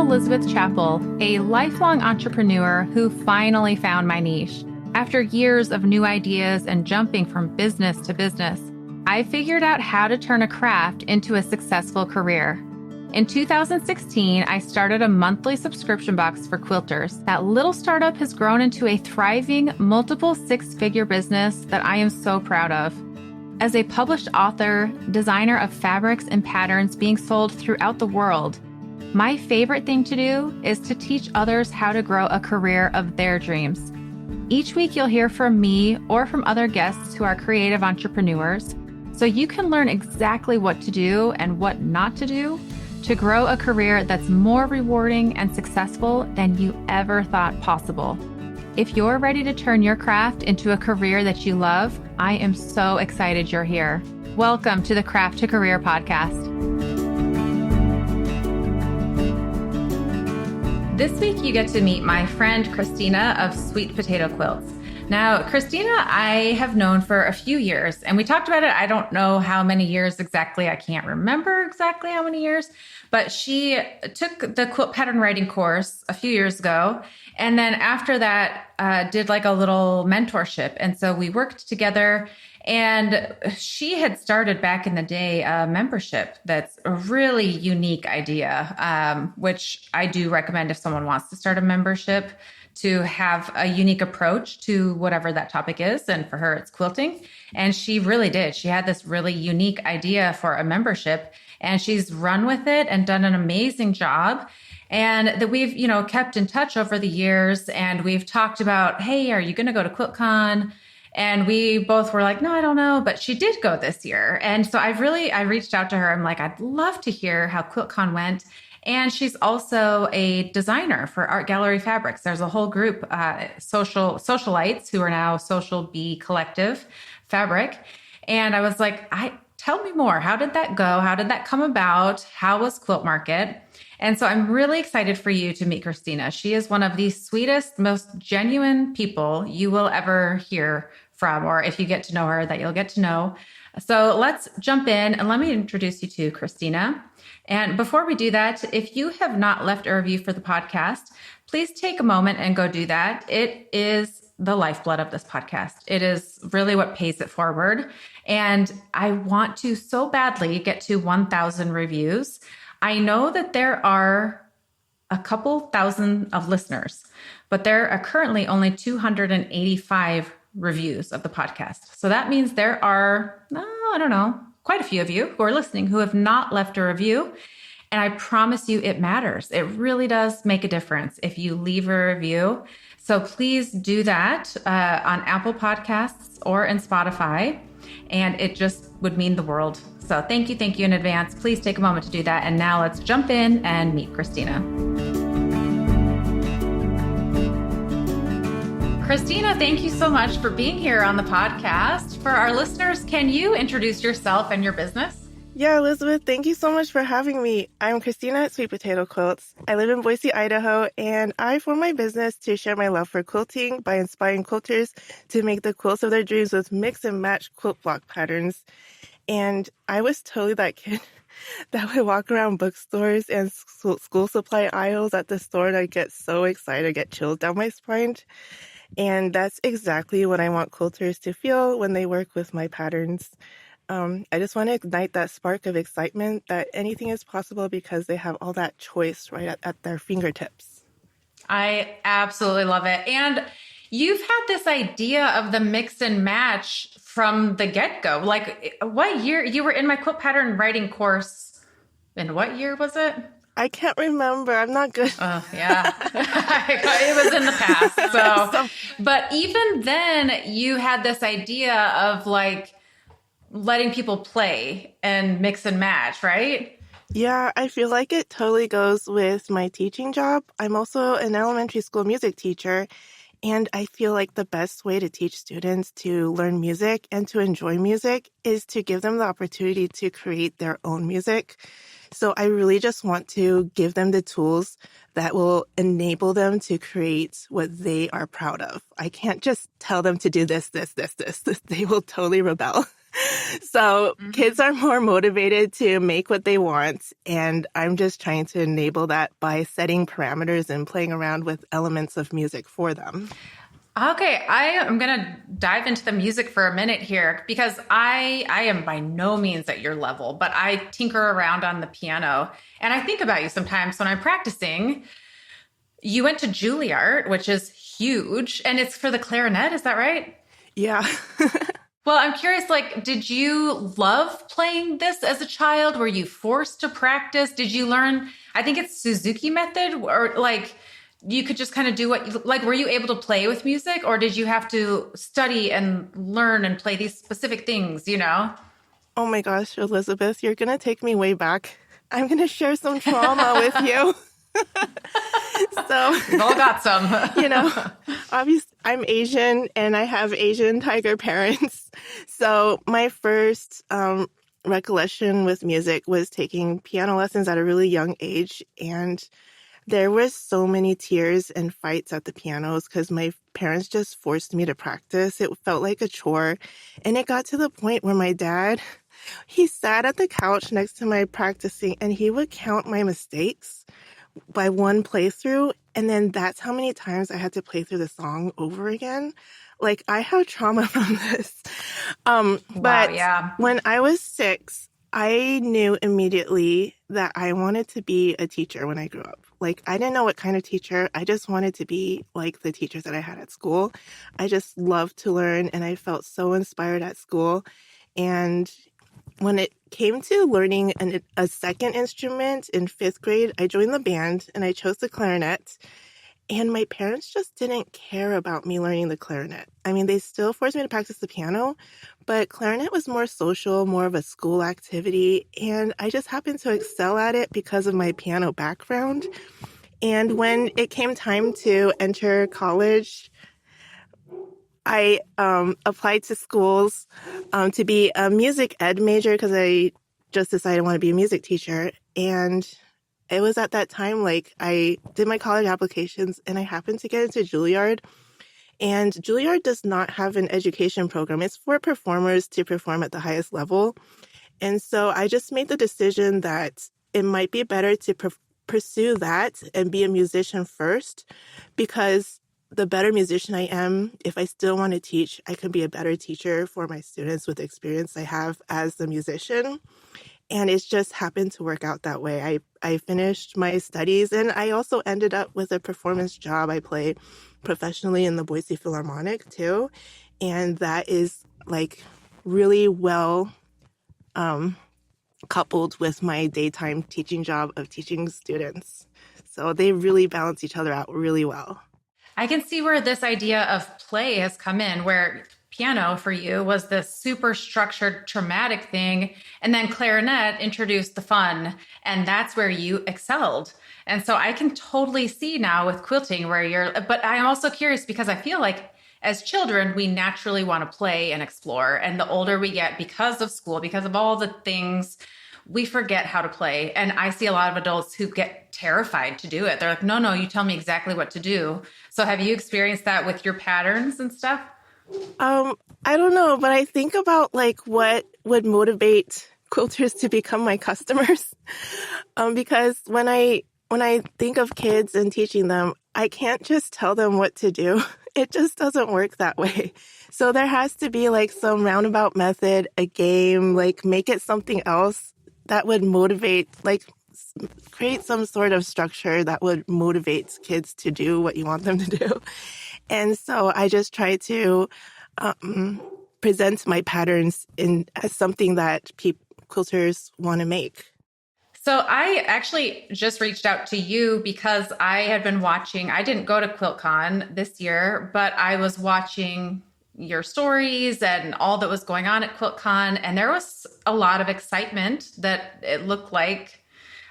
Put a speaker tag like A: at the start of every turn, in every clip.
A: Elizabeth Chappell, a lifelong entrepreneur who finally found my niche. After years of new ideas and jumping from business to business, I figured out how to turn a craft into a successful career. In 2016, I started a monthly subscription box for quilters. That little startup has grown into a thriving, multiple six-figure business that I am so proud of. As a published author, designer of fabrics and patterns being sold throughout the world, my favorite thing to do is to teach others how to grow a career of their dreams. Each week, you'll hear from me or from other guests who are creative entrepreneurs, so you can learn exactly what to do and what not to do to grow a career that's more rewarding and successful than you ever thought possible. If you're ready to turn your craft into a career that you love, I am so excited you're here. Welcome to the Craft to Career podcast. This week, you get to meet my friend Christina of Sweet Potato Quilts. Now, Christina, I have known for a few years, and we talked about it. I don't know how many years exactly. I can't remember exactly how many years, but she took the quilt pattern writing course a few years ago. And then after that, did like a little mentorship. And so we worked together, and she had started back in the day a membership that's a really unique idea, which I do recommend if someone wants to start a membership, to have a unique approach to whatever that topic is. And for her, it's quilting. And she really did. She had this really unique idea for a membership, and she's run with it and done an amazing job. And that we've, kept in touch over the years, and we've talked about, hey, are you going to go to QuiltCon? And we both were like, no, I don't know. But she did go this year. And so I reached out to her. I'm like, I'd love to hear how QuiltCon went. And she's also a designer for Art Gallery Fabrics. There's a whole group, socialites who are now Social Bee Collective Fabric. And I was like, tell me more. How did that go? How did that come about? How was Quilt Market? And so I'm really excited for you to meet Christina. She is one of the sweetest, most genuine people you will ever hear from, or if you get to know her, that you'll get to know. So let's jump in, and let me introduce you to Christina. And before we do that, if you have not left a review for the podcast, please take a moment and go do that. It is the lifeblood of this podcast. It is really what pays it forward. And I want to so badly get to 1,000 reviews. I know that there are a couple thousand of listeners, but there are currently only 285 reviews of the podcast. So that means there are, quite a few of you who are listening who have not left a review. And I promise you it matters. It really does make a difference if you leave a review. So please do that on Apple Podcasts or in Spotify. And it just would mean the world. So thank you in advance. Please take a moment to do that. And now let's jump in and meet Christina. Christina, thank you so much for being here on the podcast. For our listeners, can you introduce yourself and your business?
B: Yeah, Elizabeth, thank you so much for having me. I'm Christina at Sweet Potato Quilts. I live in Boise, Idaho, and I formed my business to share my love for quilting by inspiring quilters to make the quilts of their dreams with mix and match quilt block patterns. And I was totally that kid that would walk around bookstores and school supply aisles at the store, and I'd get so excited, get chills down my spine. And that's exactly what I want quilters to feel when they work with my patterns. I just want to ignite that spark of excitement that anything is possible because they have all that choice right at their fingertips.
A: I absolutely love it. And you've had this idea of the mix and match from the get-go. Like, what year? You were in my quilt pattern writing course. In what year was it?
B: I can't remember. I'm not good.
A: Oh, yeah. It was in the past. So, but even then you had this idea of like letting people play and mix and match, right?
B: Yeah, I feel like it totally goes with my teaching job. I'm also an elementary school music teacher, and I feel like the best way to teach students to learn music and to enjoy music is to give them the opportunity to create their own music. So I really just want to give them the tools that will enable them to create what they are proud of. I can't just tell them to do this. They will totally rebel. So kids
A: Mhm.
B: are more motivated to make what they want. And I'm just trying to enable that by setting parameters and playing around with elements of music for them.
A: Okay, I am gonna dive into the music for a minute here because I am by no means at your level, but I tinker around on the piano and I think about you sometimes when I'm practicing. You went to Juilliard, which is huge, and it's for the clarinet, is that right?
B: Yeah.
A: Well, I'm curious, like, did you love playing this as a child? Were you forced to practice? Did you learn, I think it's Suzuki method, or like you could just kind of do what you like, were you able to play with music, or did you have to study and learn and play these specific things, you know?
B: Oh my gosh, Elizabeth, you're going to take me way back. I'm going to share some trauma with you. So,
A: We've all got some.
B: you know, obviously I'm Asian and I have Asian tiger parents. So my first recollection with music was taking piano lessons at a really young age. And there was so many tears and fights at the pianos because my parents just forced me to practice. It felt like a chore. And it got to the point where my dad, he sat at the couch next to my practicing and he would count my mistakes by one playthrough. And then that's how many times I had to play through the song over again. Like I have trauma from this.
A: Wow,
B: But
A: yeah.
B: when I was 6, I knew immediately that I wanted to be a teacher when I grew up. Like I didn't know what kind of teacher. I just wanted to be like the teachers that I had at school. I just loved to learn and I felt so inspired at school. And when it came to learning a second instrument in 5th grade, I joined the band and I chose the clarinet. And my parents just didn't care about me learning the clarinet. I mean, they still forced me to practice the piano, but clarinet was more social, more of a school activity. And I just happened to excel at it because of my piano background. And when it came time to enter college, I applied to schools to be a music ed major because I just decided I want to be a music teacher. And it was at that time, like, I did my college applications and I happened to get into Juilliard. And Juilliard does not have an education program, it's for performers to perform at the highest level. And so I just made the decision that it might be better to pursue that and be a musician first, because the better musician I am, if I still want to teach, I can be a better teacher for my students with the experience I have as a musician. And it's just happened to work out that way. I finished my studies and I also ended up with a performance job. I play professionally in the Boise Philharmonic too. And that is like really well um, coupled with my daytime teaching job of teaching students. So they really balance each other out really well.
A: I can see where this idea of play has come in, where piano for you was this super structured, traumatic thing. And then clarinet introduced the fun, and that's where you excelled. And so I can totally see now with quilting where but I'm also curious because I feel like as children, we naturally want to play and explore. And the older we get, because of school, because of all the things, we forget how to play. And I see a lot of adults who get terrified to do it. They're like, no, no, you tell me exactly what to do. So have you experienced that with your patterns and stuff?
B: Um, I don't know, but I think about like what would motivate quilters to become my customers. Because when I think of kids and teaching them, I can't just tell them what to do. It just doesn't work that way. So there has to be like some roundabout method, a game, like make it something else that would motivate, like create some sort of structure that would motivate kids to do what you want them to do. And so I just try to um, present my patterns in as something that quilters want to make.
A: So I actually just reached out to you because I had been watching, I didn't go to QuiltCon this year, but I was watching your stories and all that was going on at QuiltCon, and there was a lot of excitement that it looked like.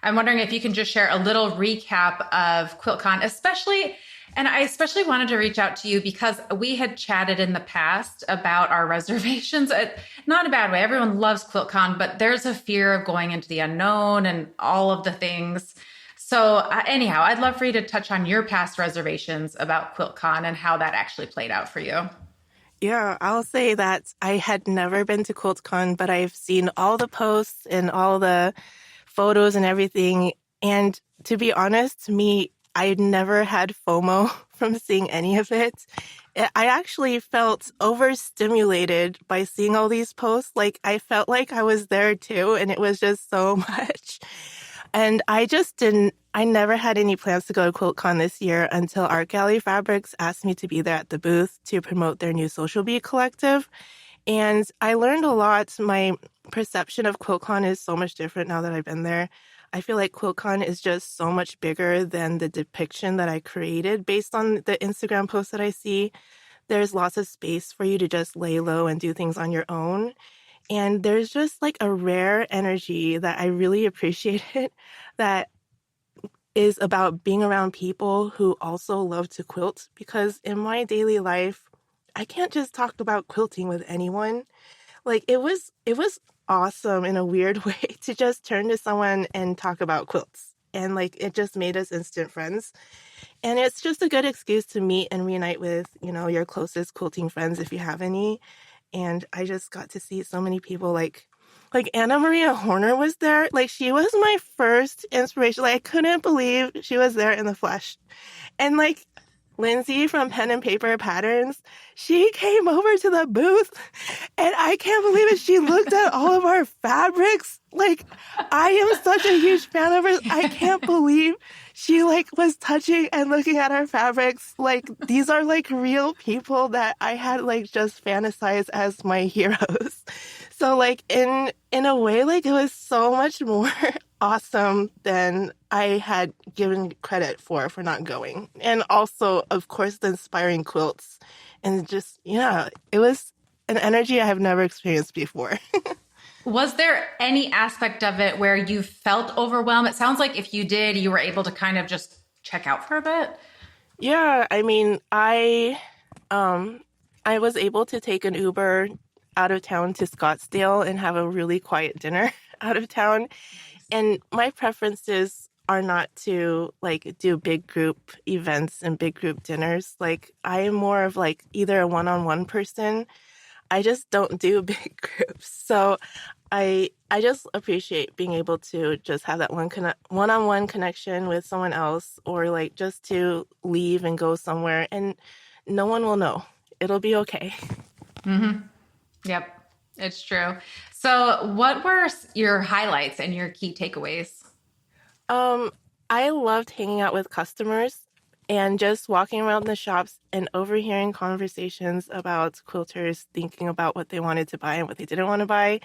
A: I'm wondering if you can just share a little recap of QuiltCon, especially, and I especially wanted to reach out to you because we had chatted in the past about our reservations. Not in a bad way. Everyone loves QuiltCon, but there's a fear of going into the unknown and all of the things. So, anyhow, I'd love for you to touch on your past reservations about QuiltCon and how that actually played out for you.
B: Yeah, I'll say that I had never been to QuiltCon, but I've seen all the posts and all the photos and everything. And to be honest, I never had FOMO from seeing any of it. I actually felt overstimulated by seeing all these posts. Like I felt like I was there too, and it was just so much. And I never had any plans to go to QuiltCon this year until Art Gallery Fabrics asked me to be there at the booth to promote their new Social Bee collective. And I learned a lot. My perception of QuiltCon is so much different now that I've been there. I feel like QuiltCon is just so much bigger than the depiction that I created based on the Instagram posts that I see. There's lots of space for you to just lay low and do things on your own. And there's just like a rare energy that I really appreciated that is about being around people who also love to quilt. Because in my daily life, I can't just talk about quilting with anyone. Like it was awesome in a weird way to just turn to someone and talk about quilts. And like it just made us instant friends. And it's just a good excuse to meet and reunite with, your closest quilting friends if you have any. And I just got to see so many people like Anna Maria Horner was there. Like she was my first inspiration. Like I couldn't believe she was there in the flesh. And like Lindsay from Pen and Paper Patterns, she came over to the booth and I can't believe it. She looked at all of our fabrics. Like I am such a huge fan of hers. I can't believe she like was touching and looking at our fabrics. Like these are like real people that I had like just fantasized as my heroes. So like in a way, like it was so much more awesome than I had given credit for not going. And also, of course, the inspiring quilts. And just, yeah, it was an energy I have never experienced before.
A: Was there any aspect of it where you felt overwhelmed? It sounds like if you did, you were able to kind of just check out for a bit.
B: Yeah, I mean, I was able to take an Uber out of town to Scottsdale and have a really quiet dinner out of town. And my preferences are not to like do big group events and big group dinners. Like I am more of like either a one-on-one person. I just don't do big groups. So I just appreciate being able to just have that one-on-one connection with someone else, or like just to leave and go somewhere and no one will know. It'll be okay.
A: Yep, it's true. So, what were your highlights and your key takeaways?
B: Um, I loved hanging out with customers and just walking around the shops and overhearing conversations about quilters thinking about what they wanted to buy and what they didn't want to buy.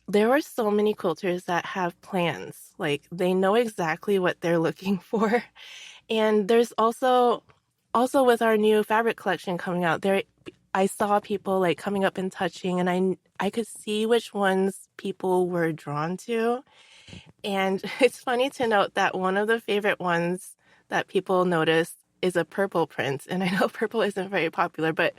B: There were so many quilters that have plans. Like they know exactly what they're looking for. And there's also with our new fabric collection coming out, there I saw people like coming up and touching, and I could see which ones people were drawn to. And it's funny to note that one of the favorite ones that people notice is a purple print. And I know purple isn't very popular, but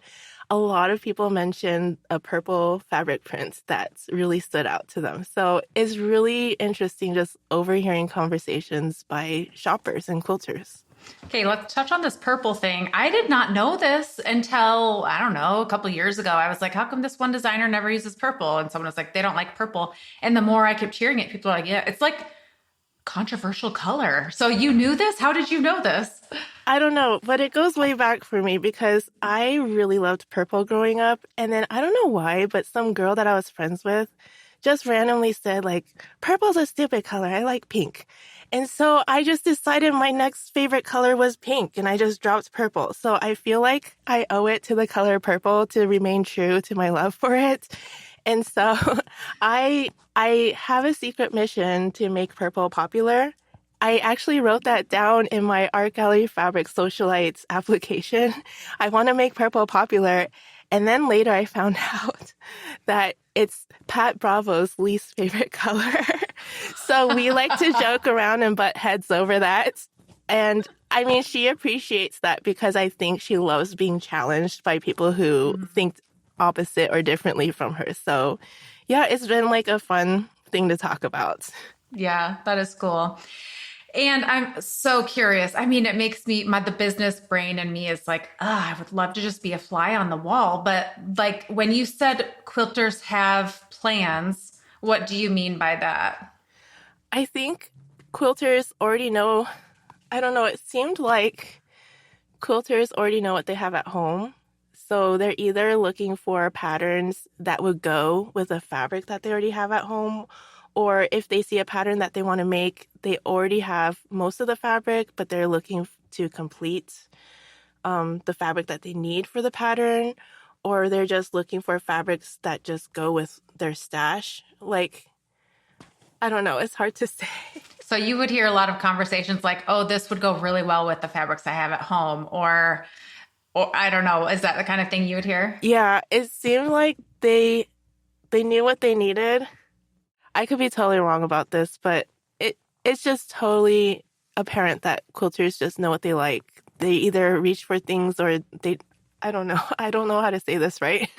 B: a lot of people mention a purple fabric print that's really stood out to them. So it's really interesting just overhearing conversations by shoppers and quilters.
A: Okay, let's touch on this purple thing. I did not know this until, I don't know, a couple years ago. I was like, how come this one designer never uses purple? And someone was like, they don't like purple. And the more I kept hearing it, people are like, yeah, it's like controversial color. So you knew this? How did you know this?
B: I don't know, but it goes way back for me because I really loved purple growing up. And then I don't know why, but some girl that I was friends with just randomly said, like, purple's a stupid color. I like pink. And so I just decided my next favorite color was pink and I just dropped purple. So I feel like I owe it to the color purple to remain true to my love for it. And so I have a secret mission to make purple popular. I actually wrote that down in my Art Gallery Fabric Socialites application. I want to make purple popular. And then later I found out that it's Pat Bravo's least favorite color. So we like to joke around and butt heads over that. And I mean, she appreciates that because I think she loves being challenged by people who think opposite or differently from her. So yeah, it's been like a fun thing to talk about.
A: Yeah, that is cool. And I'm so curious. I mean, it makes me the business brain in me is like, oh, I would love to just be a fly on the wall. But like when you said quilters have plans, what do you mean by that?
B: I think quilters already know, I don't know, it seemed like quilters already know what they have at home. So they're either looking for patterns that would go with a fabric that they already have at home, or if they see a pattern that they want to make, they already have most of the fabric, but they're looking to complete the fabric that they need for the pattern, or they're just looking for fabrics that just go with their stash. Like, I don't know, it's hard to say.
A: So you would hear a lot of conversations like, "Oh, this would go really well with the fabrics I have at home," or I don't know. Is that the kind of thing you would hear?
B: Yeah, it seemed like they knew what they needed. I could be totally wrong about this, but it's just totally apparent that quilters just know what they like. They either reach for things or they I don't know. I don't know how to say this right.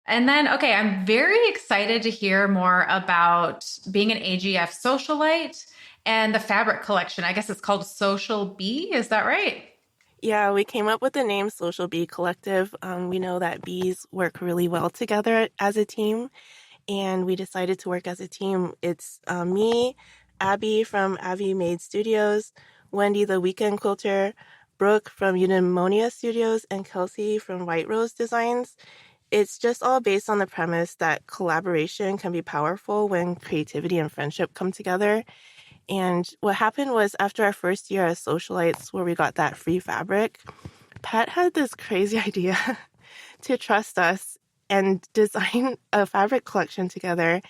A: And then, okay, I'm very excited to hear more about being an AGF socialite and the fabric collection. I guess it's called Social Bee. Is that right?
B: Yeah, we came up with the name Social Bee Collective. We know that bees work really well together as a team, and we decided to work as a team. It's me, Abby from Abby Made Studios, Wendy the Weekend Quilter, Brooke from Eudaimonia Studios, and Kelsey from White Rose Designs. It's just all based on the premise that collaboration can be powerful when creativity and friendship come together. And what happened was after our first year as socialites, where we got that free fabric, Pat had this crazy idea to trust us and design a fabric collection together.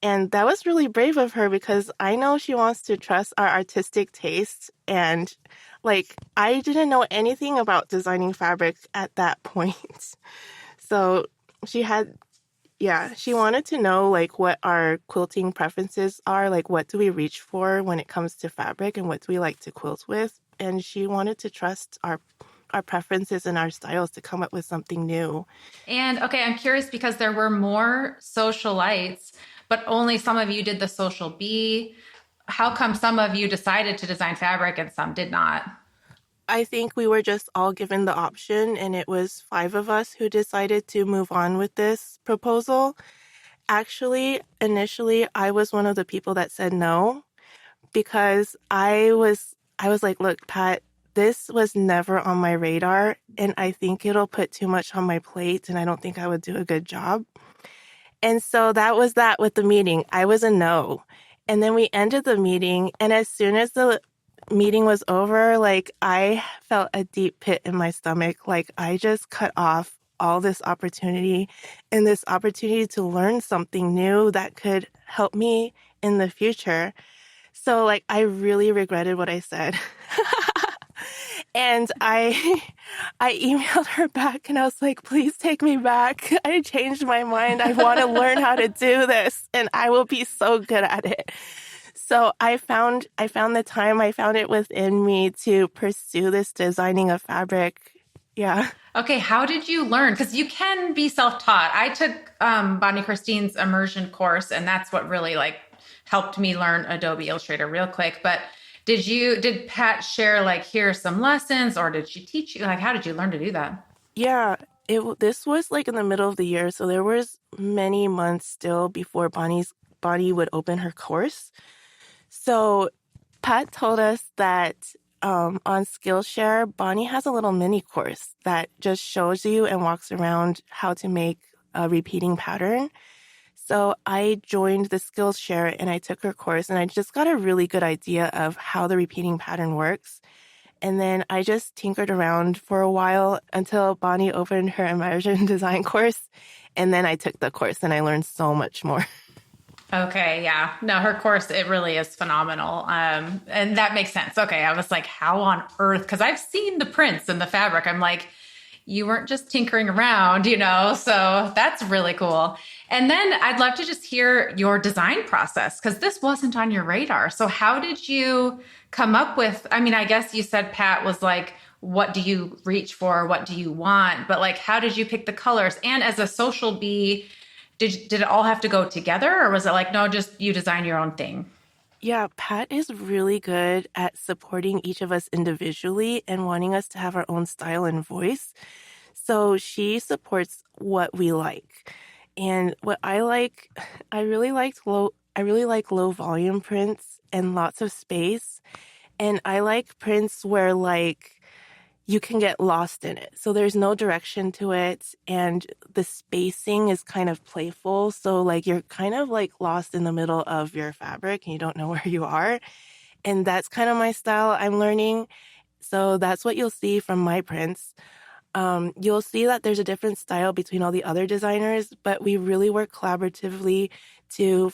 B: And that was really brave of her because I know she wants to trust our artistic taste. And like, I didn't know anything about designing fabric at that point. So she had, yeah, she wanted to know like what our quilting preferences are, like what do we reach for when it comes to fabric and what do we like to quilt with. And she wanted to trust our preferences and our styles to come up with something new.
A: And okay, I'm curious because there were more socialites, but only some of you did the Social Bee. How come some of you decided to design fabric and some did not?
B: I think we were just all given the option, and it was five of us who decided to move on with this proposal. Actually, initially, I was one of the people that said no because I was like, look, Pat, this was never on my radar, and I think it'll put too much on my plate, and I don't think I would do a good job. And so that was that with the meeting. I was a no. And then we ended the meeting, and as soon as the meeting was over, like I felt a deep pit in my stomach. Like I just cut off all this opportunity and this opportunity to learn something new that could help me in the future. So like I really regretted what I said. And I emailed her back and I was like, please take me back. I changed my mind. I want to learn how to do this and I will be so good at it. So I found the time, I found it within me to pursue this designing of fabric. Yeah.
A: Okay, how did you learn? Because you can be self-taught. I took Bonnie Christine's immersion course, and that's what really like helped me learn Adobe Illustrator real quick. But did Pat share like here are some lessons, or did she teach you? Like, how did you learn to do that?
B: Yeah, this was like in the middle of the year, so there was many months still before Bonnie would open her course. So Pat told us that on Skillshare, Bonnie has a little mini course that just shows you and walks around how to make a repeating pattern. So I joined the Skillshare and I took her course and I just got a really good idea of how the repeating pattern works. And then I just tinkered around for a while until Bonnie opened her immersion design course. And then I took the course and I learned so much more.
A: Okay, yeah. No, her course, it really is phenomenal. And that makes sense. Okay, I was like, how on earth? Because I've seen the prints and the fabric. I'm like, you weren't just tinkering around, you know? So that's really cool. And then I'd love to just hear your design process because this wasn't on your radar. So how did you come up with, I mean, I guess you said Pat was like, what do you reach for? What do you want? But like, how did you pick the colors? And as a social bee, did it all have to go together or was it like, no, just you design your own thing?
B: Yeah, Pat is really good at supporting each of us individually and wanting us to have our own style and voice. So she supports what we like. And what I like, I really like low volume prints and lots of space. And I like prints where you can get lost in it. So there's no direction to it and the spacing is kind of playful. So you're kind of lost in the middle of your fabric and you don't know where you are. And that's kind of my style I'm learning. So that's what you'll see from my prints. You'll see that there's a different style between all the other designers, but we really work collaboratively to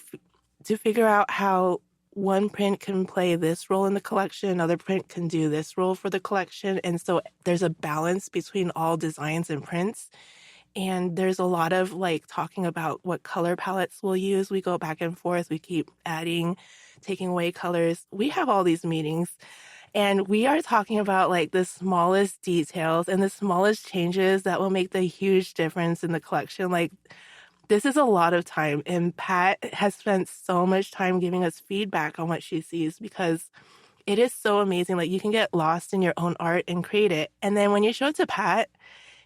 B: to figure out how one print can play this role in the collection, another print can do this role for the collection. And so there's a balance between all designs and prints. And there's a lot of talking about what color palettes we'll use. We go back and forth. We keep adding, taking away colors. We have all these meetings and we are talking about the smallest details and the smallest changes that will make the huge difference in the collection. This is a lot of time, and Pat has spent so much time giving us feedback on what she sees because it is so amazing. You can get lost in your own art and create it. And then when you show it to Pat,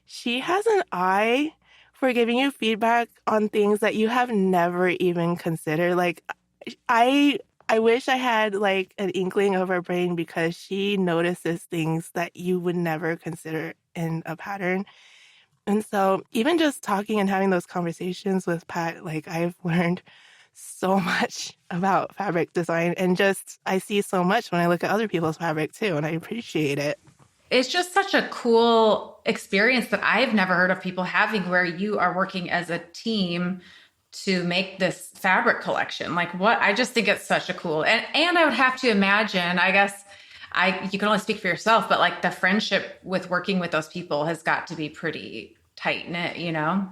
B: she has an eye for giving you feedback on things that you have never even considered. I I wish I had an inkling of her brain because she notices things that you would never consider in a pattern. And so even just talking and having those conversations with Pat, I've learned so much about fabric design and just I see so much when I look at other people's fabric too, and I appreciate it.
A: It's just such a cool experience that I've never heard of people having where you are working as a team to make this fabric collection. Like what I just think it's such a cool and I would have to imagine, I guess you can only speak for yourself, but like the friendship with working with those people has got to be pretty tight knit, you know?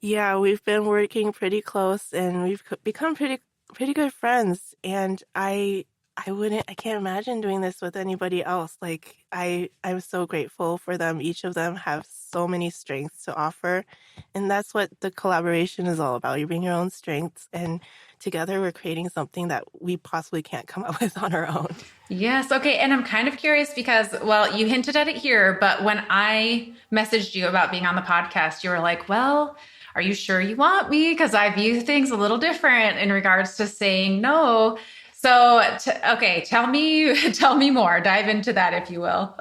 B: Yeah, we've been working pretty close and we've become pretty good friends. And I can't imagine doing this with anybody else. I'm so grateful for them. Each of them have so many strengths to offer. And that's what the collaboration is all about. You bring your own strengths and together we're creating something that we possibly can't come up with on our own.
A: Yes. Okay. And I'm kind of curious because, well, you hinted at it here, but when I messaged you about being on the podcast, you were like, well, are you sure you want me? Because I view things a little different in regards to saying no. So, okay, tell me more. Dive into that, if you will.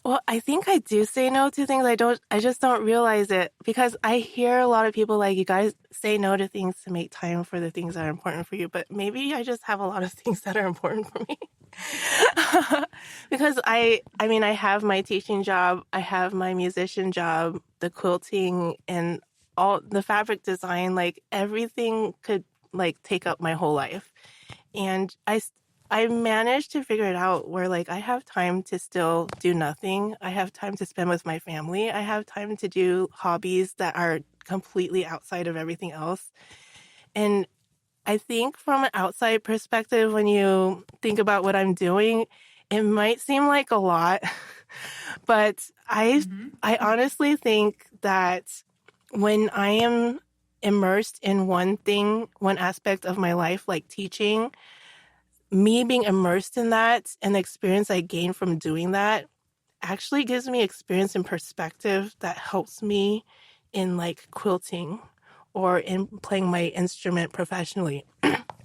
B: Well, I think I do say no to things. I just don't realize it because I hear a lot of people you guys say no to things to make time for the things that are important for you. But maybe I just have a lot of things that are important for me. Because I mean, I have my teaching job, I have my musician job, the quilting and all the fabric design, everything could take up my whole life. And I managed to figure it out where I have time to still do nothing. I have time to spend with my family. I have time to do hobbies that are completely outside of everything else. And I think from an outside perspective, when you think about what I'm doing, it might seem like a lot, but I honestly think that when I am immersed in one thing, one aspect of my life, like teaching, me being immersed in that and the experience I gain from doing that actually gives me experience and perspective that helps me in quilting or in playing my instrument professionally.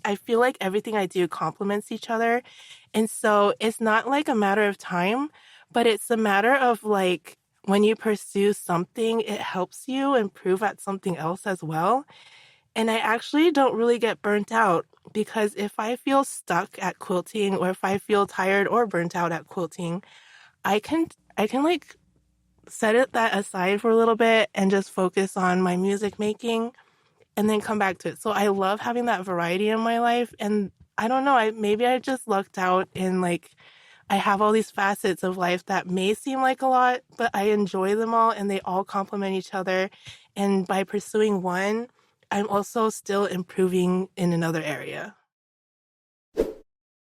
B: I feel like everything I do complements each other. And so it's not a matter of time, but it's a matter of when you pursue something, it helps you improve at something else as well. And I actually don't really get burnt out because if I feel stuck at quilting or if I feel tired or burnt out at quilting, I can set that aside for a little bit and just focus on my music making and then come back to it. So I love having that variety in my life. And I don't know, maybe I just lucked out in I have all these facets of life that may seem like a lot, but I enjoy them all and they all complement each other. And by pursuing one, I'm also still improving in another area.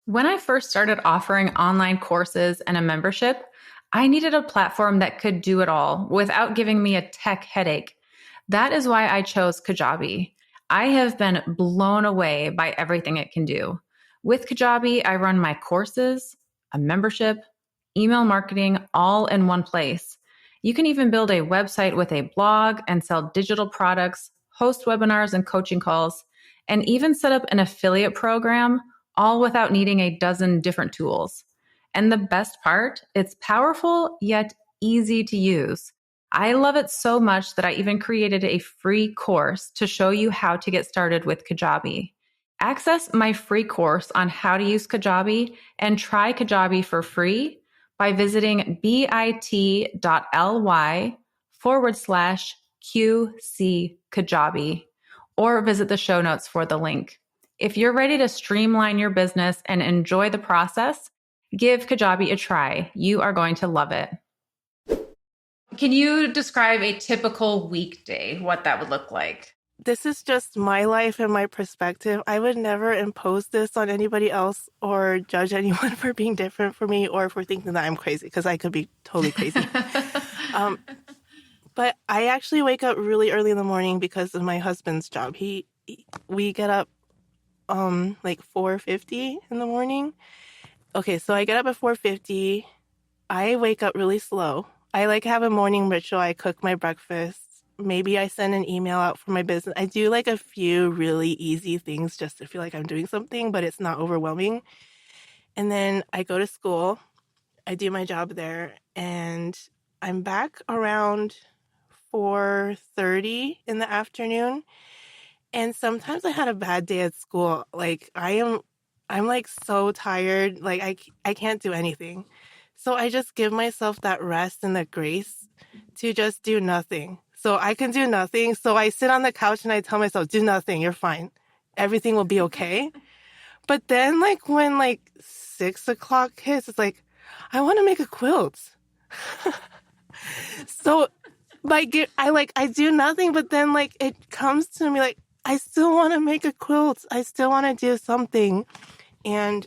A: When I first started offering online courses and a membership, I needed a platform that could do it all without giving me a tech headache. That is why I chose Kajabi. I have been blown away by everything it can do. With Kajabi, I run my courses, a membership, email marketing all in one place. You can even build a website with a blog and sell digital products, host webinars and coaching calls, and even set up an affiliate program, all without needing a dozen different tools. And the best part, it's powerful yet easy to use. I love it so much that I even created a free course to show you how to get started with Kajabi. Access my free course on how to use Kajabi and try Kajabi for free by visiting bit.ly/QC Kajabi or visit the show notes for the link. If you're ready to streamline your business and enjoy the process, give Kajabi a try. You are going to love it. Can you describe a typical weekday, what that would look like?
B: This is just my life and my perspective. I would never impose this on anybody else or judge anyone for being different from me or for thinking that I'm crazy, because I could be totally crazy. But I actually wake up really early in the morning because of my husband's job. We get up like 4:50 in the morning. Okay, so I get up at 4:50. I wake up really slow. I like have a morning ritual. I cook my breakfast. Maybe I send an email out for my business. I do like a few really easy things just to feel like I'm doing something, but it's not overwhelming. And then I go to school. I do my job there, and I'm back around 4:30 in the afternoon. And sometimes I had a bad day at school. Like I'm like so tired. Like I can't do anything. So I just give myself that rest and that grace to just do nothing. So I can do nothing. So I sit on the couch and I tell myself, do nothing. You're fine. Everything will be okay. But then like when like 6 o'clock hits, it's like, I want to make a quilt. So I do nothing, but then like it comes to me like, I still want to make a quilt. I still want to do something. And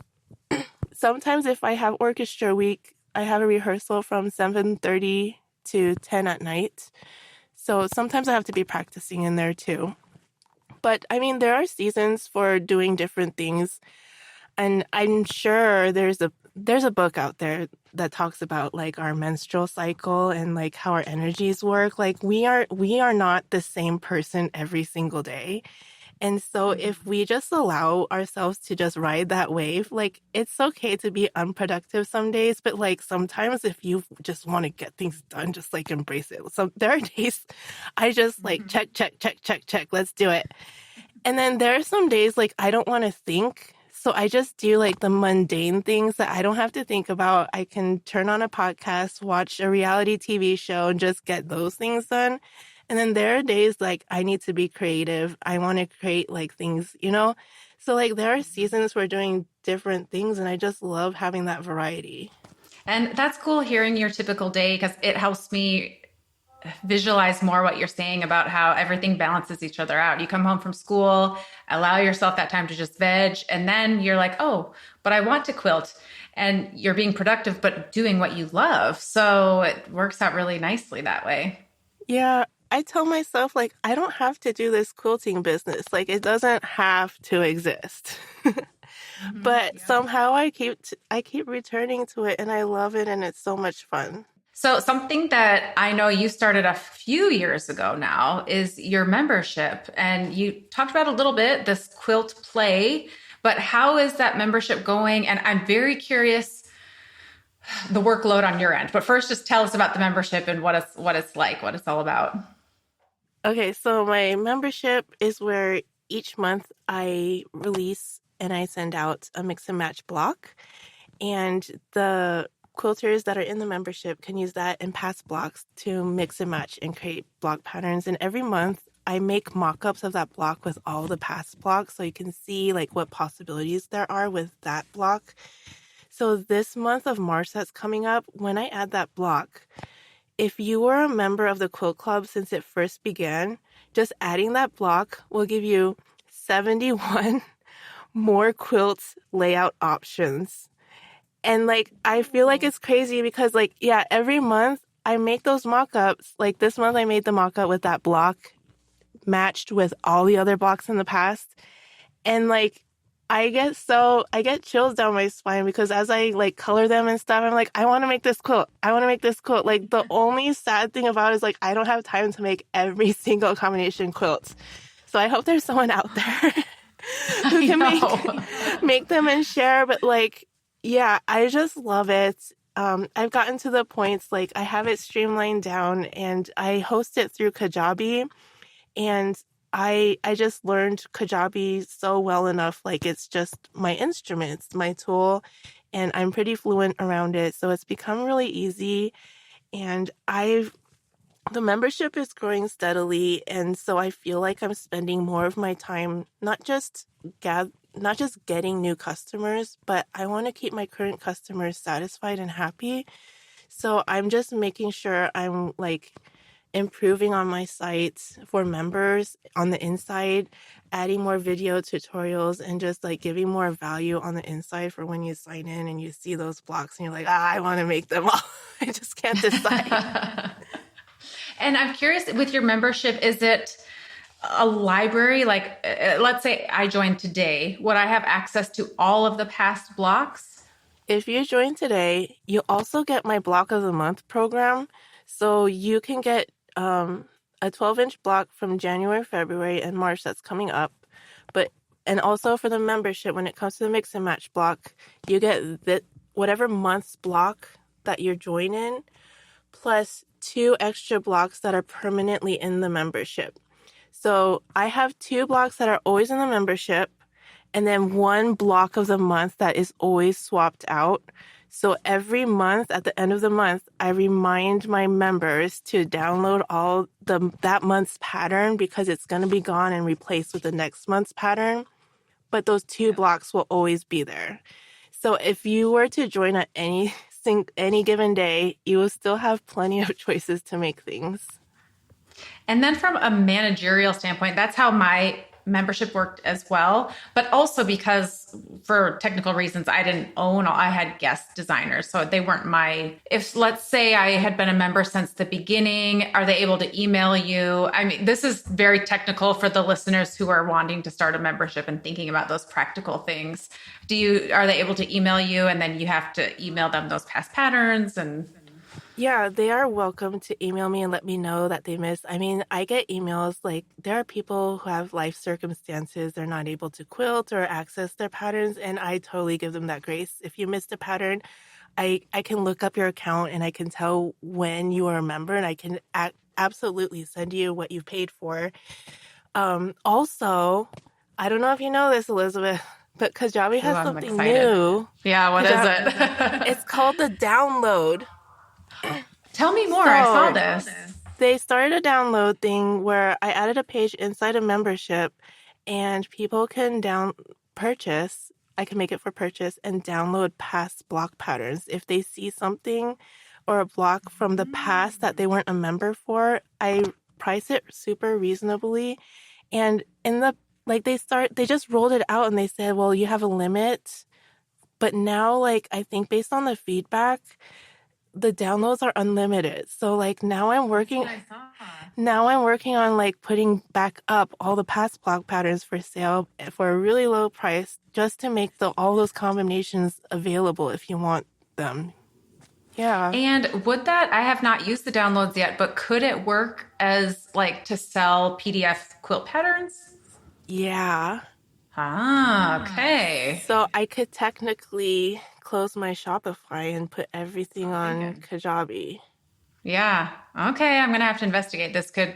B: sometimes if I have orchestra week, I have a rehearsal from 7:30 to 10 at night. So sometimes I have to be practicing in there too. But I mean, there are seasons for doing different things. And I'm sure there's a book out there that talks about like our menstrual cycle and like how our energies work. Like we are not the same person every single day. And so if we just allow ourselves to just ride that wave, like it's okay to be unproductive some days, but like sometimes if you just want to get things done, just like embrace it. So there are days I just like check, let's do it. And then there are some days like I don't want to think. So I just do like the mundane things that I don't have to think about. I can turn on a podcast, watch a reality TV show, and just get those things done. And then there are days like I need to be creative. I want to create like things, you know? So like there are seasons where doing different things, and I just love having that variety.
A: And that's cool hearing your typical day because it helps me visualize more what you're saying about how everything balances each other out. You come home from school, allow yourself that time to just veg, and then you're like, oh, but I want to quilt. And you're being productive, but doing what you love. So it works out really nicely that way.
B: Yeah, I tell myself like I don't have to do this quilting business. Like it doesn't have to exist. But
A: Yeah.
B: somehow I keep returning to it, and I love it, and it's so much fun.
A: So, something that I know you started a few years ago now is your membership. And you talked about a little bit this quilt play, but how is that membership going? And I'm very curious the workload on your end. But first, just tell us about the membership and what it's like, what it's all about.
B: Okay, so my membership is where each month I release and I send out a mix and match block. And the quilters that are in the membership can use that and past blocks to mix and match and create block patterns. And every month I make mock-ups of that block with all the past blocks so you can see like what possibilities there are with that block. So this month of March that's coming up, when I add that block, if you were a member of the Quilt Club since it first began, just adding that block will give you 71 more quilts layout options. And like, I feel like it's crazy because like, yeah, every month I make those mock-ups. Like this month I made the mock-up with that block matched with all the other blocks in the past. And like, I get chills down my spine because as I like color them and stuff, I'm like, I want to make this quilt. I want to make this quilt. Like the only sad thing about it is like I don't have time to make every single combination quilt. So I hope there's someone out there who
A: I
B: can
A: know.
B: make them and share. But like, yeah, I just love it. I've gotten to the points like I have it streamlined down and I host it through Kajabi and I just learned Kajabi so well enough, like it's just my instrument, it's my tool, and I'm pretty fluent around it. So it's become really easy. And I've the membership is growing steadily, and so I feel like I'm spending more of my time not just getting new customers, but I want to keep my current customers satisfied and happy. So I'm just making sure I'm like improving on my site for members on the inside, adding more video tutorials and just like giving more value on the inside for when you sign in and you see those blocks and you're like, I want to make them all. I just can't decide.
A: And I'm curious with your membership, is it a library? Like, let's say I joined today, would I have access to all of the past blocks?
B: If you join today, you also get my Block of the Month program. So you can get a 12-inch block from January, February, and March that's coming up. But and also for the membership, when it comes to the mix and match block, you get whatever month's block that you're joining, plus 2 extra blocks that are permanently in the membership. So I have 2 blocks that are always in the membership and then 1 block of the month that is always swapped out. So every month, at the end of the month, I remind my members to download all that month's pattern because it's going to be gone and replaced with the next month's pattern. But those 2 blocks will always be there. So if you were to join at any given day, you will still have plenty of choices to make things.
A: And then from a managerial standpoint, that's how my membership worked as well. But also because for technical reasons, I didn't own all, I had guest designers. So they weren't if let's say I had been a member since the beginning, are they able to email you? I mean, this is very technical for the listeners who are wanting to start a membership and thinking about those practical things. Are they able to email you and then you have to email them those past patterns and
B: Yeah, they are welcome to email me and let me know that they missed. I mean, I get emails like there are people who have life circumstances, they're not able to quilt or access their patterns, and I totally give them that grace. If you missed a pattern, I can look up your account and I can tell when you are a member and I can absolutely send you what you paid for. Also, I don't know if you know this, Elizabeth, but Kajabi
A: ooh,
B: has
A: I'm
B: something
A: excited.
B: new.
A: Yeah, what is
B: It's
A: it?
B: called the download.
A: Tell me more. I saw
B: So
A: this.
B: they started a download thing where I added a page inside a membership and people can purchase. I can make it for purchase and download past block patterns. If they see something or a block from the past that they weren't a member for, I price it super reasonably. And in the like they just rolled it out and they said, well, you have a limit. But now, like, I think based on the feedback, the downloads are unlimited. So like
A: That's what I saw.
B: now I'm working on like putting back up all the past block patterns for sale for a really low price just to make all those combinations available if you want them. Yeah.
A: And I have not used the downloads yet, but could it work as like to sell PDF quilt patterns?
B: Yeah.
A: Ah, okay.
B: So I could technically close my Shopify and put everything
A: Oh,
B: on
A: thinking.
B: Kajabi.
A: Yeah. Okay. I'm going to have to investigate. This could,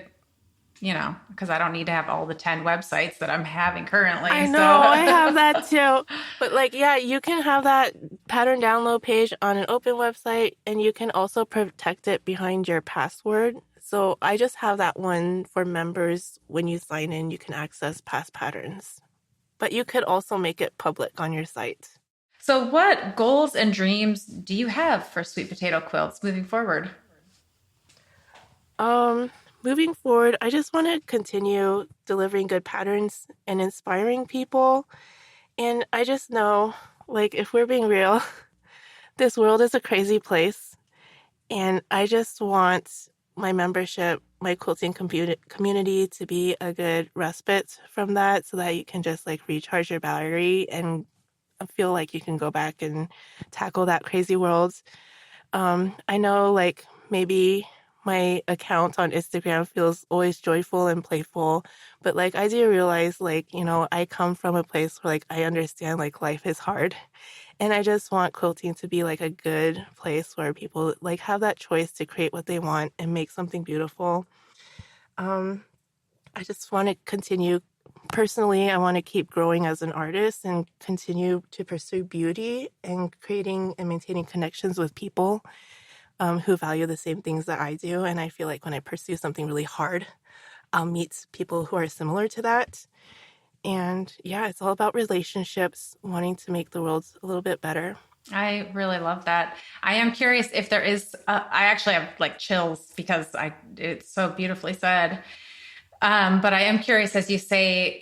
A: because I don't need to have all the 10 websites that I'm having
B: I
A: currently.
B: know, I have
A: So,
B: that too. But like, yeah, you can have that pattern download page on an open website and you can also protect it behind your password. So I just have that one for members. When you sign in, you can access past patterns. But you could also make it public on your site.
A: so what goals and dreams do you have for Sweet Potato Quilts moving forward?
B: Um, Moving forward, I just want to continue delivering good patterns and inspiring people. And I just know, like, if we're being real, this world is a crazy place. And I just want my membership my quilting community to be a good respite from that so that you can just like recharge your battery and feel like you can go back and tackle that crazy world. I know like maybe my account on Instagram feels always joyful and playful, but like I do realize like, I come from a place where like I understand like life is hard. And I just want quilting to be like a good place where people like have that choice to create what they want and make something beautiful. Um, I just want to continue personally. I want to keep growing as an artist and continue to pursue beauty and creating and maintaining connections with people who value the same things that I do. And I feel like when I pursue something really hard, I'll meet people who are similar to that. And yeah, it's all about relationships, wanting to make the world a little bit better.
A: I really love that. I am curious if there is, I actually have like chills because it's so beautifully said. But I am curious, as you say,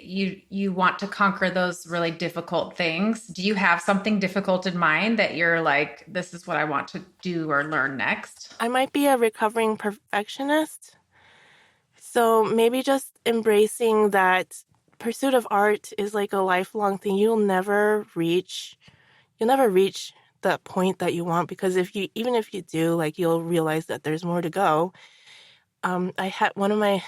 A: you want to conquer those really difficult things. Do you have something difficult in mind that you're like, this is what I want to do or learn next?
B: I might be a recovering perfectionist. So maybe just embracing that pursuit of art is like a lifelong thing. You'll never reach that point that you want because even if you do, like you'll realize that there's more to go. I had one of my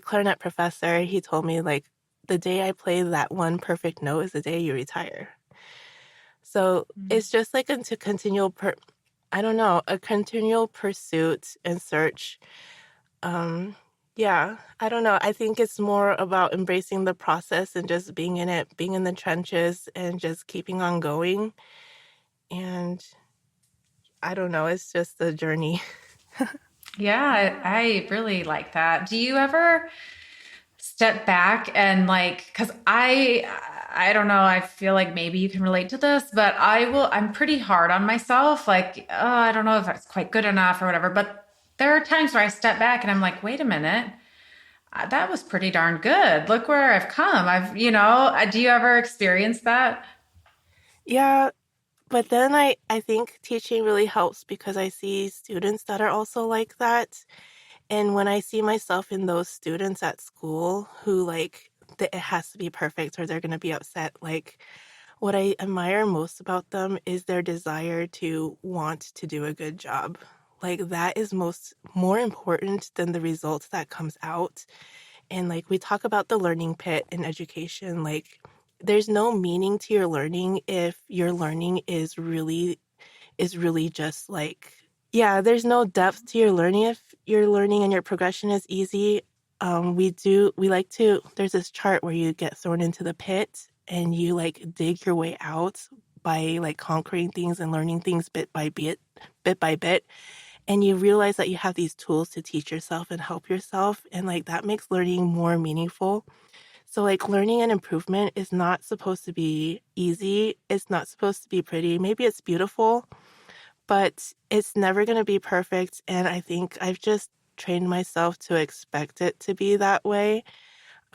B: clarinet professor, he told me like the day I play that one perfect note is the day you retire. So it's just like into I don't know, a continual pursuit and search. Um, yeah, I don't know. I think it's more about embracing the process and just being in it, being in the trenches and just keeping on going. And I don't know, it's just a journey.
A: Yeah, I really like that. Do you ever step back and like, because I don't know, I feel like maybe you can relate to this, but I'm pretty hard on myself. Like, oh, I don't know if it's quite good enough or whatever. But there are times where I step back and I'm like, wait a minute, that was pretty darn good. Look where I've come. Do you ever experience that?
B: Yeah, but then I think teaching really helps because I see students that are also like that. And when I see myself in those students at school who like it has to be perfect or they're going to be upset, like what I admire most about them is their desire to want to do a good job. Like that is more important than the results that comes out. And like we talk about the learning pit in education, like there's no meaning to your learning if your learning is really just like, yeah, there's no depth to your learning if your learning and your progression is easy. There's this chart where you get thrown into the pit and you like dig your way out by like conquering things and learning things bit by bit. And you realize that you have these tools to teach yourself and help yourself. And like that makes learning more meaningful. So like learning and improvement is not supposed to be easy. It's not supposed to be pretty. Maybe it's beautiful, but it's never going to be perfect. And I think I've just trained myself to expect it to be that way.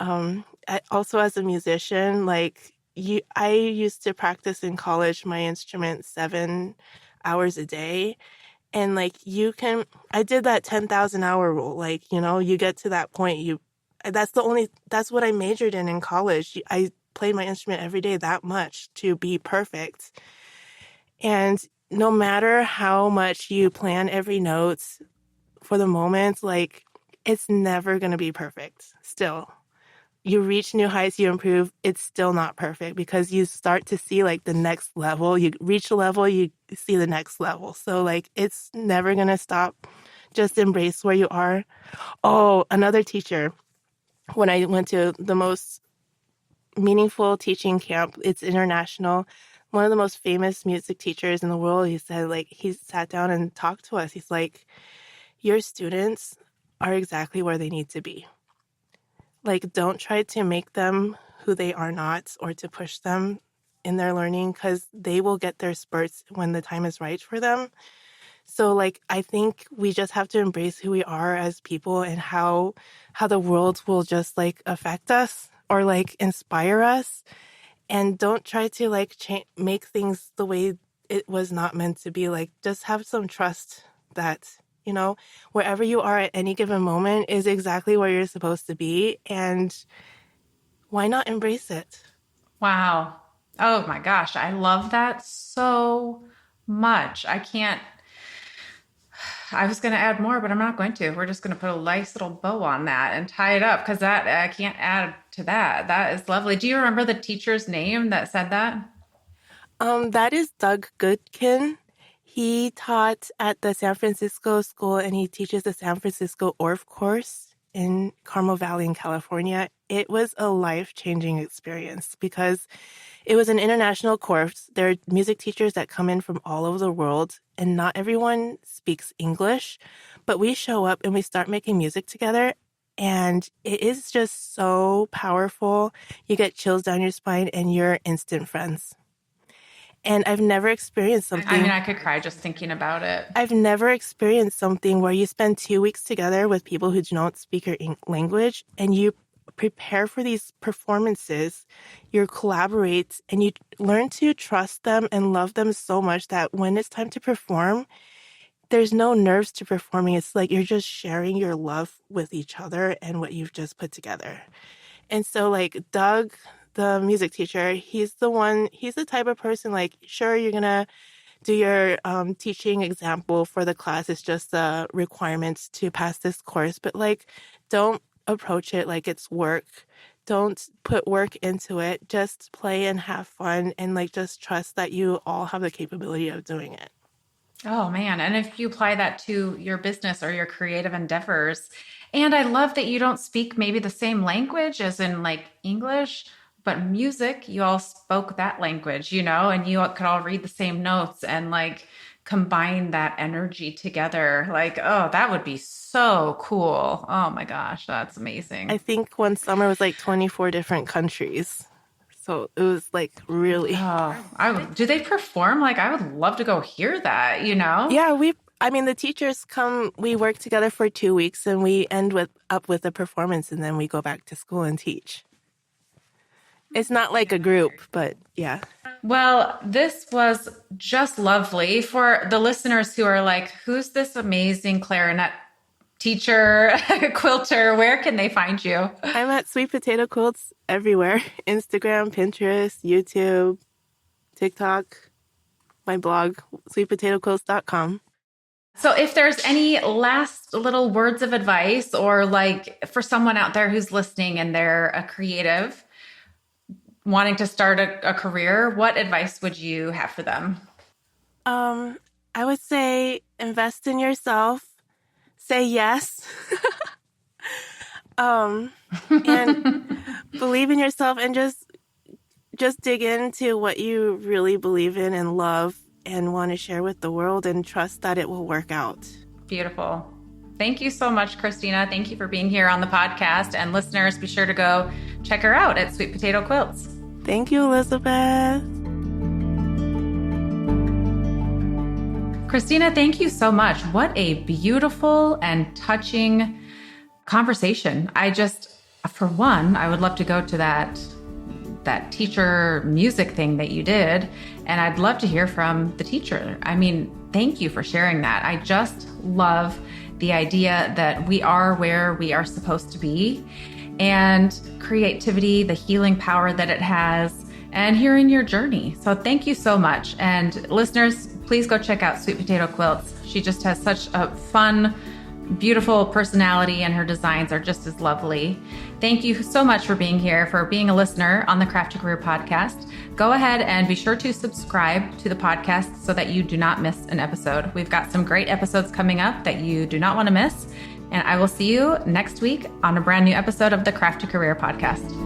B: Also as a musician, I used to practice in college my instrument 7 hours a day. And I did that 10,000 hour rule. Like, you get to that point, that's what I majored in college. I played my instrument every day that much to be perfect. And no matter how much you plan every note for the moment, like it's never going to be perfect. Still, you reach new heights, you improve. It's still not perfect because you start to see like the next level. You reach a level, you see the next level. So like it's never going to stop. Just embrace where you are. Oh, another teacher, when I went to the most meaningful teaching camp, it's international. One of the most famous music teachers in the world, he said, like, he sat down and talked to us. He's like, your students are exactly where they need to be. Like, don't try to make them who they are not or to push them in their learning because they will get their spurts when the time is right for them. So, like, I think we just have to embrace who we are as people and how the world will just, like, affect us or, like, inspire us. And don't try to, like, make things the way it was not meant to be. Like, just have some trust that, You know, wherever you are at any given moment is exactly where you're supposed to be. And why not embrace it?
A: Wow. Oh my gosh. I love that so much. I was going to add more, but I'm not going to. We're just going to put a nice little bow on that and tie it up because that I can't add to that. That is lovely. Do you remember the teacher's name that said that?
B: That is Doug Goodkin. He taught at the San Francisco School and he teaches the San Francisco ORF course in Carmel Valley in California. It was a life-changing experience because it was an international course. There are music teachers that come in from all over the world, and not everyone speaks English, but we show up and we start making music together, and it is just so powerful. You get chills down your spine, and you're instant friends. And I've never experienced something.
A: I mean, I could cry just thinking about it.
B: I've never experienced something where you spend 2 weeks together with people who don't speak your language, and you prepare for these performances, you collaborate, and you learn to trust them and love them so much that when it's time to perform, there's no nerves to performing. It's like you're just sharing your love with each other and what you've just put together. And so like Doug, the music teacher, he's the type of person like, sure, you're going to do your teaching example for the class. It's just the requirements to pass this course, but like, don't approach it like it's work. Don't put work into it. Just play and have fun and like just trust that you all have the capability of doing it.
A: Oh man. And if you apply that to your business or your creative endeavors, and I love that you don't speak maybe the same language as in like English, but music, you all spoke that language, and you could all read the same notes and like combine that energy together. Like, oh, that would be so cool. Oh my gosh, that's amazing.
B: I think one summer was like 24 different countries. So it was like really.
A: Do they perform? Like, I would love to go hear that,
B: Yeah, the teachers come, we work together for 2 weeks and we end up with a performance and then we go back to school and teach. It's not like a group, but yeah.
A: Well, this was just lovely. For the listeners who are like, who's this amazing clarinet teacher, quilter? Where can they find you?
B: I'm at Sweet Potato Quilts everywhere. Instagram, Pinterest, YouTube, TikTok, my blog, sweetpotatoquilts.com.
A: So if there's any last little words of advice or like for someone out there who's listening and they're a creative wanting to start a career, what advice would you have for them?
B: I would say invest in yourself, say yes, and believe in yourself and just dig into what you really believe in and love and want to share with the world and trust that it will work out.
A: Beautiful. Thank you so much, Christina. Thank you for being here on the podcast. And listeners, be sure to go check her out at Sweet Potato Quilts.
B: Thank you, Elizabeth.
A: Christina, thank you so much. What a beautiful and touching conversation. For one, I would love to go to that teacher music thing that you did. And I'd love to hear from the teacher. I mean, thank you for sharing that. I just love the idea that we are where we are supposed to be, and creativity, the healing power that it has, and hearing your journey. So thank you so much. And listeners, please go check out Sweet Potato Quilts. She just has such a fun, beautiful personality, and her designs are just as lovely. Thank you so much for being here, for being a listener on the Craft to Career podcast. Go ahead and be sure to subscribe to the podcast so that you do not miss an episode. We've got some great episodes coming up that you do not want to miss. And I will see you next week on a brand new episode of the Craft to Career podcast.